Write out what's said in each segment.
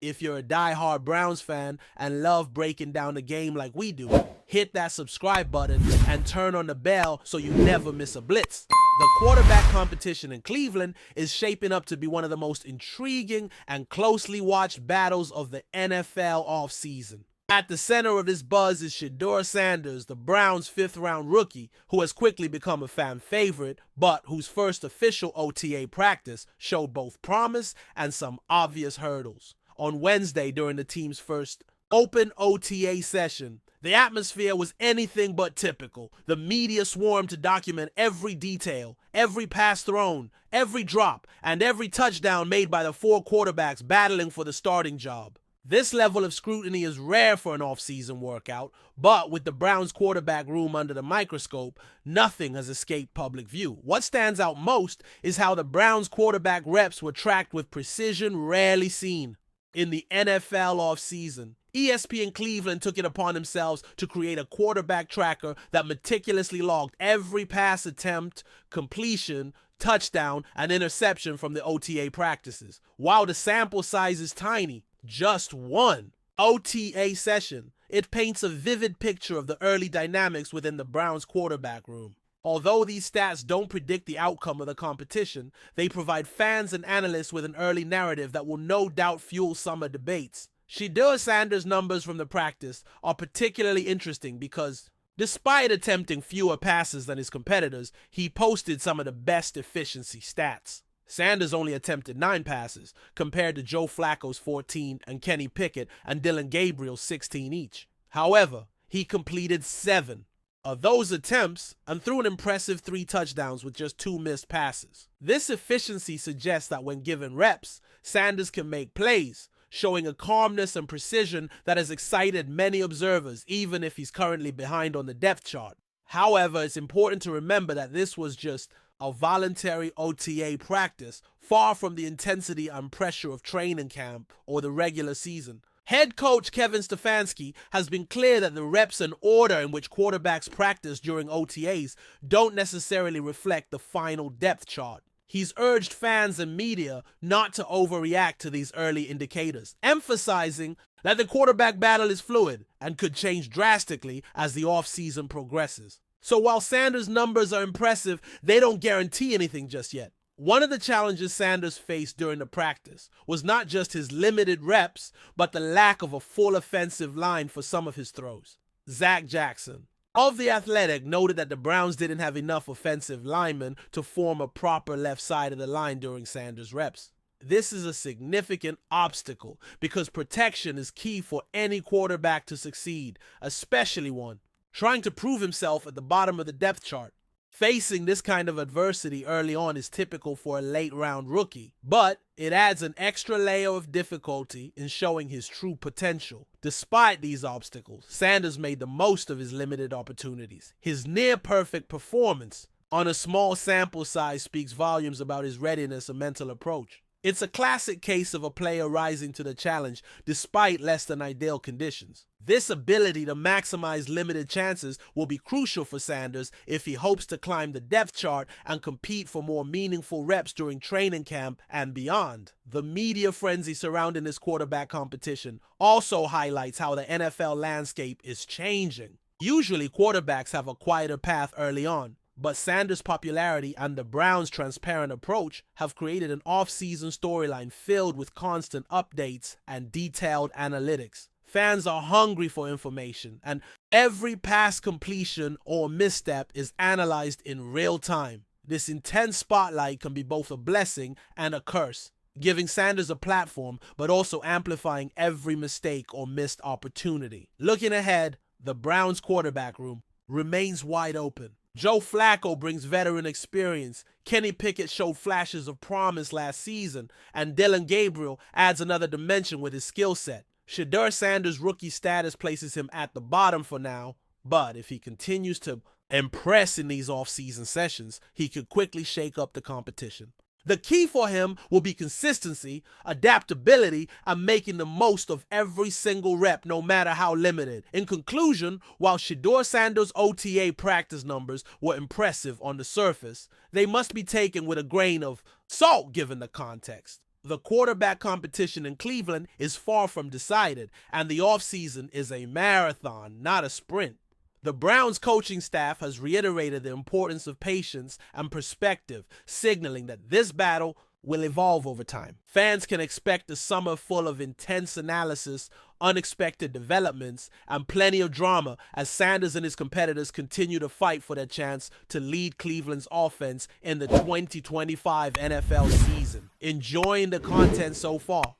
If you're a die-hard Browns fan and love breaking down the game like we do, hit that subscribe button and turn on the bell so you never miss a blitz. The quarterback competition in Cleveland is shaping up to be one of the most intriguing and closely watched battles of the NFL offseason. At the center of this buzz is Shedeur Sanders, the Browns' fifth-round rookie, who has quickly become a fan favorite, but whose first official OTA practice showed both promise and some obvious hurdles. On Wednesday, during the team's first open OTA session, the atmosphere was anything but typical. The media swarmed to document every detail, every pass thrown, every drop, and every touchdown made by the four quarterbacks battling for the starting job. This level of scrutiny is rare for an off-season workout, but with the Browns quarterback room under the microscope, nothing has escaped public view. What stands out most is how the Browns quarterback reps were tracked with precision rarely seen in the NFL offseason. ESPN Cleveland took it upon themselves to create a quarterback tracker that meticulously logged every pass attempt, completion, touchdown, and interception from the OTA practices. While the sample size is tiny, just one OTA session, it paints a vivid picture of the early dynamics within the Browns quarterback room. Although these stats don't predict the outcome of the competition, they provide fans and analysts with an early narrative that will no doubt fuel summer debates. Shedeur Sanders' numbers from the practice are particularly interesting because, despite attempting fewer passes than his competitors, he posted some of the best efficiency stats. Sanders only attempted 9 passes, compared to Joe Flacco's 14 and Kenny Pickett and Dillon Gabriel's 16 each. However, he completed 7 of those attempts and threw an impressive 3 touchdowns with just 2 missed passes. This efficiency suggests that when given reps, Sanders can make plays, showing a calmness and precision that has excited many observers, even if he's currently behind on the depth chart. However, it's important to remember that this was just a voluntary OTA practice, far from the intensity and pressure of training camp or the regular season. Head coach Kevin Stefanski has been clear that the reps and order in which quarterbacks practice during OTAs don't necessarily reflect the final depth chart. He's urged fans and media not to overreact to these early indicators, emphasizing that the quarterback battle is fluid and could change drastically as the offseason progresses. So while Sanders' numbers are impressive, they don't guarantee anything just yet. One of the challenges Sanders faced during the practice was not just his limited reps, but the lack of a full offensive line for some of his throws. Zach Jackson of The Athletic noted that the Browns didn't have enough offensive linemen to form a proper left side of the line during Sanders' reps. This is a significant obstacle because protection is key for any quarterback to succeed, especially one trying to prove himself at the bottom of the depth chart. Facing this kind of adversity early on is typical for a late-round rookie, but it adds an extra layer of difficulty in showing his true potential. Despite these obstacles, Sanders made the most of his limited opportunities. His near-perfect performance on a small sample size speaks volumes about his readiness and mental approach. It's a classic case of a player rising to the challenge despite less than ideal conditions. This ability to maximize limited chances will be crucial for Sanders if he hopes to climb the depth chart and compete for more meaningful reps during training camp and beyond. The media frenzy surrounding this quarterback competition also highlights how the NFL landscape is changing. Usually, quarterbacks have a quieter path early on, but Sanders' popularity and the Browns' transparent approach have created an off-season storyline filled with constant updates and detailed analytics. Fans are hungry for information, and every pass completion or misstep is analyzed in real time. This intense spotlight can be both a blessing and a curse, giving Sanders a platform but also amplifying every mistake or missed opportunity. Looking ahead, the Browns' quarterback room remains wide open. Joe Flacco brings veteran experience, Kenny Pickett showed flashes of promise last season, and Dillon Gabriel adds another dimension with his skill set. Shedeur Sanders' rookie status places him at the bottom for now, but if he continues to impress in these off-season sessions, he could quickly shake up the competition. The key for him will be consistency, adaptability, and making the most of every single rep, no matter how limited. In conclusion, while Shedeur Sanders' OTA practice numbers were impressive on the surface, they must be taken with a grain of salt given the context. The quarterback competition in Cleveland is far from decided, and the offseason is a marathon, not a sprint. The Browns coaching staff has reiterated the importance of patience and perspective, signaling that this battle will evolve over time. Fans can expect a summer full of intense analysis, unexpected developments, and plenty of drama as Sanders and his competitors continue to fight for their chance to lead Cleveland's offense in the 2025 NFL season. Enjoying the content so far?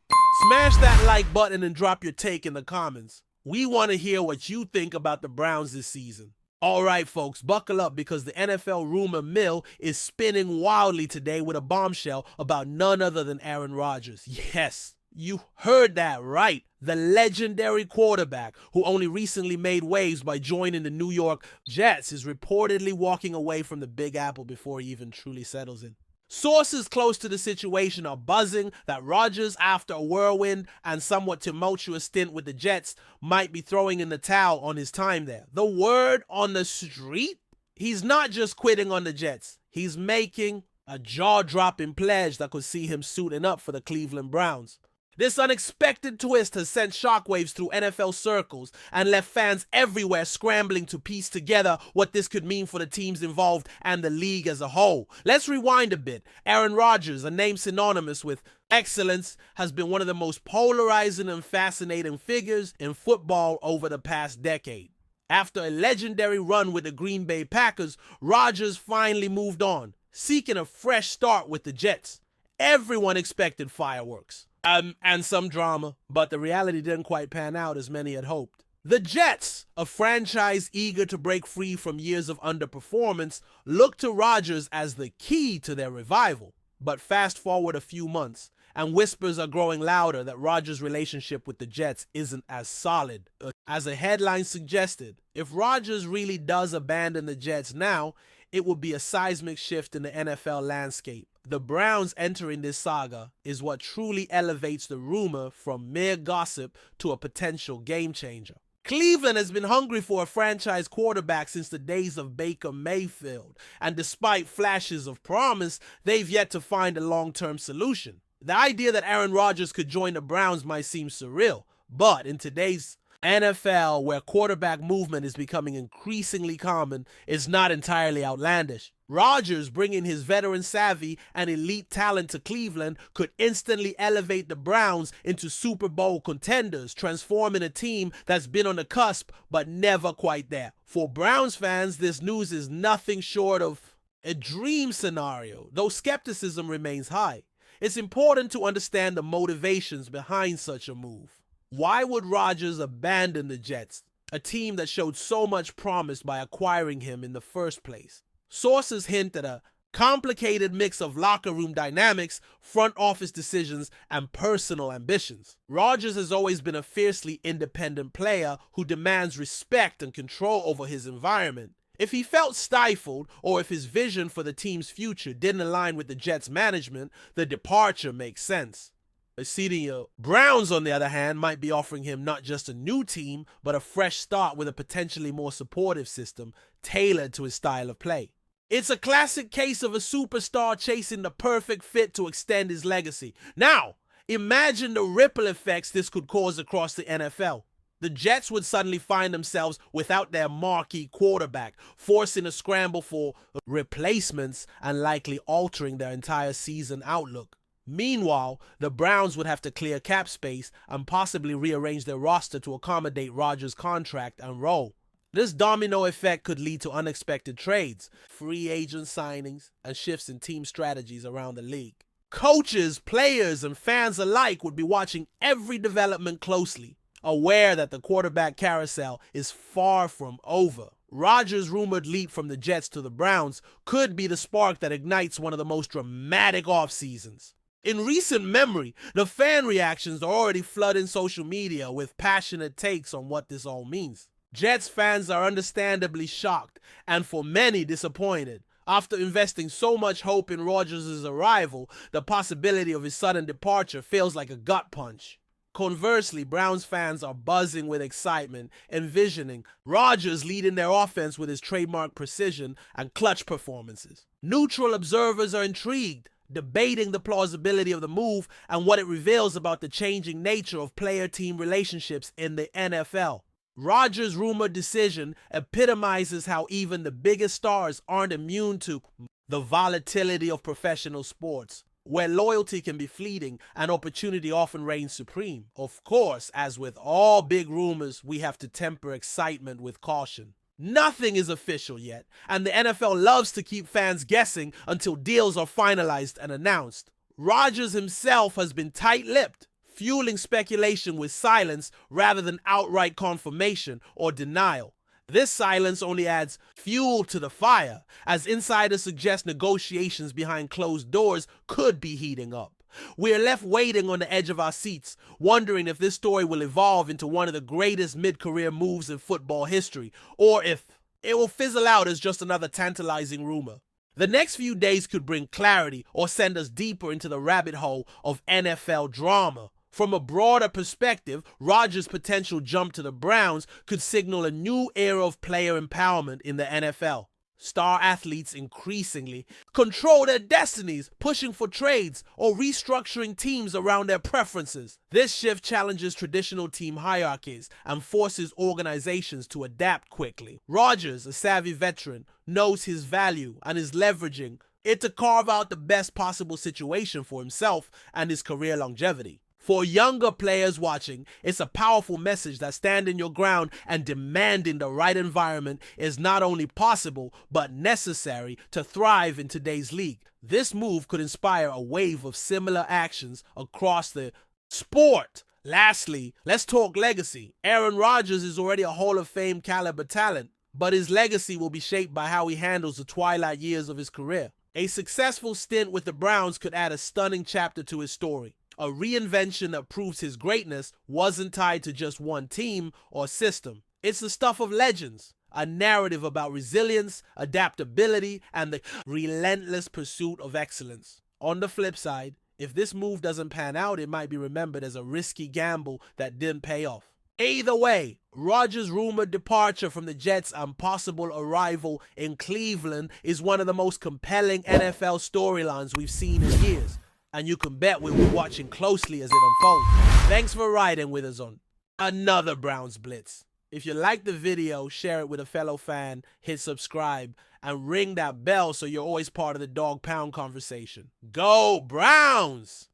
Smash that like button and drop your take in the comments. We want to hear what you think about the Browns this season. All right, folks, buckle up because the NFL rumor mill is spinning wildly today with a bombshell about none other than Aaron Rodgers. Yes, you heard that right. The legendary quarterback who only recently made waves by joining the New York Jets is reportedly walking away from the Big Apple before he even truly settles in. Sources close to the situation are buzzing that Rodgers, after a whirlwind and somewhat tumultuous stint with the Jets, might be throwing in the towel on his time there. The word on the street? He's not just quitting on the Jets. He's making a jaw-dropping pledge that could see him suiting up for the Cleveland Browns. This unexpected twist has sent shockwaves through NFL circles and left fans everywhere scrambling to piece together what this could mean for the teams involved and the league as a whole. Let's rewind a bit. Aaron Rodgers, a name synonymous with excellence, has been one of the most polarizing and fascinating figures in football over the past decade. After a legendary run with the Green Bay Packers, Rodgers finally moved on, seeking a fresh start with the Jets. Everyone expected fireworks. And some drama, but the reality didn't quite pan out as many had hoped. The Jets, a franchise eager to break free from years of underperformance, looked to Rodgers as the key to their revival. But fast forward a few months, and whispers are growing louder that Rodgers' relationship with the Jets isn't as solid as a headline suggested. If Rodgers really does abandon the Jets now, it would be a seismic shift in the NFL landscape. The Browns entering this saga is what truly elevates the rumor from mere gossip to a potential game changer. Cleveland has been hungry for a franchise quarterback since the days of Baker Mayfield, and despite flashes of promise, they've yet to find a long-term solution. The idea that Aaron Rodgers could join the Browns might seem surreal, but in today's NFL, where quarterback movement is becoming increasingly common, is not entirely outlandish. Rodgers, bringing his veteran savvy and elite talent to Cleveland, could instantly elevate the Browns into Super Bowl contenders, transforming a team that's been on the cusp but never quite there. For Browns fans, this news is nothing short of a dream scenario, though skepticism remains high. It's important to understand the motivations behind such a move. Why would Rodgers abandon the Jets, a team that showed so much promise by acquiring him in the first place? Sources hint at a complicated mix of locker room dynamics, front office decisions, and personal ambitions. Rodgers has always been a fiercely independent player who demands respect and control over his environment. If he felt stifled, or if his vision for the team's future didn't align with the Jets' management, the departure makes sense. The senior Browns, on the other hand, might be offering him not just a new team, but a fresh start with a potentially more supportive system tailored to his style of play. It's a classic case of a superstar chasing the perfect fit to extend his legacy. Now, imagine the ripple effects this could cause across the NFL. The Jets would suddenly find themselves without their marquee quarterback, forcing a scramble for replacements and likely altering their entire season outlook. Meanwhile, the Browns would have to clear cap space and possibly rearrange their roster to accommodate Rodgers' contract and role. This domino effect could lead to unexpected trades, free agent signings, and shifts in team strategies around the league. Coaches, players, and fans alike would be watching every development closely, aware that the quarterback carousel is far from over. Rodgers' rumored leap from the Jets to the Browns could be the spark that ignites one of the most dramatic off-seasons. In recent memory, the fan reactions are already flooding social media with passionate takes on what this all means. Jets fans are understandably shocked and for many disappointed. After investing so much hope in Rodgers' arrival, the possibility of his sudden departure feels like a gut punch. Conversely, Browns fans are buzzing with excitement, envisioning Rodgers leading their offense with his trademark precision and clutch performances. Neutral observers are intrigued, debating the plausibility of the move and what it reveals about the changing nature of player-team relationships in the NFL. Rodgers' rumored decision epitomizes how even the biggest stars aren't immune to the volatility of professional sports, where loyalty can be fleeting and opportunity often reigns supreme. Of course, as with all big rumors, we have to temper excitement with caution. Nothing is official yet, and the NFL loves to keep fans guessing until deals are finalized and announced. Rodgers himself has been tight-lipped, fueling speculation with silence rather than outright confirmation or denial. This silence only adds fuel to the fire, as insiders suggest negotiations behind closed doors could be heating up. We are left waiting on the edge of our seats, wondering if this story will evolve into one of the greatest mid-career moves in football history, or if it will fizzle out as just another tantalizing rumor. The next few days could bring clarity or send us deeper into the rabbit hole of NFL drama. From a broader perspective, Rodgers' potential jump to the Browns could signal a new era of player empowerment in the NFL. Star athletes increasingly control their destinies, pushing for trades or restructuring teams around their preferences. This shift challenges traditional team hierarchies and forces organizations to adapt quickly. Rodgers, a savvy veteran, knows his value and is leveraging it to carve out the best possible situation for himself and his career longevity. For younger players watching, it's a powerful message that standing your ground and demanding the right environment is not only possible, but necessary to thrive in today's league. This move could inspire a wave of similar actions across the sport. Lastly, let's talk legacy. Aaron Rodgers is already a Hall of Fame caliber talent, but his legacy will be shaped by how he handles the twilight years of his career. A successful stint with the Browns could add a stunning chapter to his story. A reinvention that proves his greatness wasn't tied to just one team or system. It's the stuff of legends, a narrative about resilience, adaptability, and the relentless pursuit of excellence. On the flip side, if this move doesn't pan out, it might be remembered as a risky gamble that didn't pay off. Either way, Rodgers' rumored departure from the Jets and possible arrival in Cleveland is one of the most compelling NFL storylines we've seen in years. And you can bet we'll be watching closely as it unfolds. Thanks for riding with us on another Browns Blitz. If you liked the video, share it with a fellow fan, hit subscribe, and ring that bell so you're always part of the Dawg Pound conversation. Go Browns!